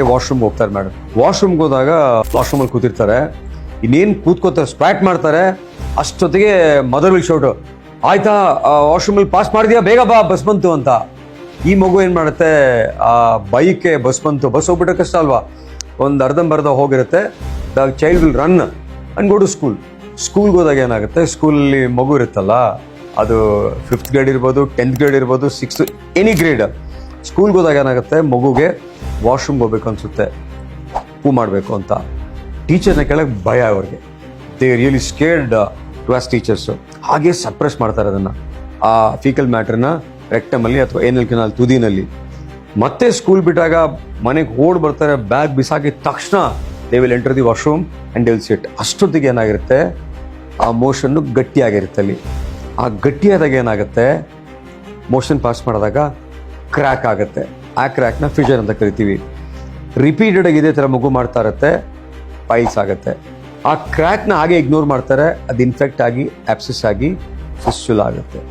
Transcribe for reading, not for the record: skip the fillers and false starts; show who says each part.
Speaker 1: Washroom ಹೋಗ್ತಾರೆ madam. ವಾಶ್ರೂಮ್ಗೆ ಹೋದಾಗ ವಾಶ್ರೂಮಲ್ಲಿ ಕೂತಿರ್ತಾರೆ, ಇನ್ನೇನು ಕೂತ್ಕೋತಾರೆ ಸ್ಪ್ರಾಟ್ ಮಾಡ್ತಾರೆ, ಅಷ್ಟೊತ್ತಿಗೆ ಮದರ್ ವಿಲ್ ಶೌಟ್, ಆಯ್ತಾ ವಾಶ್ರೂಮಲ್ಲಿ ಪಾಸ್ ಮಾಡಿದ್ಯಾ, ಬೇಗ ಬಾ ಬಸ್ ಬಂತು ಅಂತ. ಈ ಮಗು ಏನು ಮಾಡುತ್ತೆ, ಆ ಬೈಕ್ಗೆ ಬಸ್ ಬಂತು, ಬಸ್ ಹೋಗ್ಬಿಟ್ರೆ ಕಷ್ಟ ಅಲ್ವಾ, ಒಂದು ಅರ್ಧಂಬರ್ಧ ಹೋಗಿರುತ್ತೆ. The child will run and go to school. ಸ್ಕೂಲ್ಗೆ ಹೋದಾಗ ಏನಾಗುತ್ತೆ, ಸ್ಕೂಲಲ್ಲಿ ಮಗು ಇರುತ್ತಲ್ಲ, ಅದು 5th ಗ್ರೇಡ್ ಇರ್ಬೋದು, 10th ಗ್ರೇಡ್ ಇರ್ಬೋದು, 6th ಎನಿ ಗ್ರೇಡ್. ಸ್ಕೂಲ್ಗೆ ಹೋದಾಗ ಏನಾಗುತ್ತೆ, ಮಗುಗೆ ವಾಶ್ರೂಮ್ಗೆ ಹೋಗ್ಬೇಕು ಅನಿಸುತ್ತೆ, ಪೂ ಮಾಡಬೇಕು ಅಂತ. ಟೀಚರ್ನ ಕೆಳಗೆ ಭಯ ಅವ್ರಿಗೆ. They really scared to as teachers. ಹಾಗೆ ಸಪ್ರೆಸ್ ಮಾಡ್ತಾರೆ ಅದನ್ನು, ಆ ಫೀಕಲ್ ಮ್ಯಾಟ್ರನ್ನ ರೆಕ್ಟಮಲ್ಲಿ ಅಥವಾ ಏನಲ್ ಕೆನಾಲ್ ತುದಿನಲ್ಲಿ. ಮತ್ತೆ ಸ್ಕೂಲ್ ಬಿಟ್ಟಾಗ ಮನೆಗೆ ಓಡ್ ಬರ್ತಾರೆ, ಬ್ಯಾಗ್ ಬಿಸಾಕಿದ ತಕ್ಷಣ they will enter the washroom and will sit. ಅಷ್ಟೊತ್ತಿಗೆ ಏನಾಗಿರುತ್ತೆ, ಆ ಮೋಷನ್ನು ಗಟ್ಟಿಯಾಗಿರುತ್ತೆ ಅಲ್ಲಿ. ಆ ಗಟ್ಟಿಯಾದಾಗ ಏನಾಗುತ್ತೆ, ಮೋಷನ್ ಪಾಸ್ ಮಾಡಿದಾಗ ಕ್ರ್ಯಾಕ್ ಆಗುತ್ತೆ. ಆ ಕ್ರ್ಯಾಕ್ನ ಫಿಷರ್ ಅಂತ ಕರಿತೀವಿ. ರಿಪೀಟೆಡ್ ಆಗಿ ಇದೇ ಥರ ಮಗು ಮಾಡ್ತಾ ಇರುತ್ತೆ, ಪೈಲ್ಸ್ ಆಗುತ್ತೆ. ಆ ಕ್ರ್ಯಾಕ್ನ ಹಾಗೆ ಇಗ್ನೋರ್ ಮಾಡ್ತಾರೆ, ಅದು ಇನ್ಫೆಕ್ಟ್ ಆಗಿ ಆಪ್ಸಿಸ್ ಆಗಿ ಫಿಸ್ಟುಲಾ ಆಗುತ್ತೆ.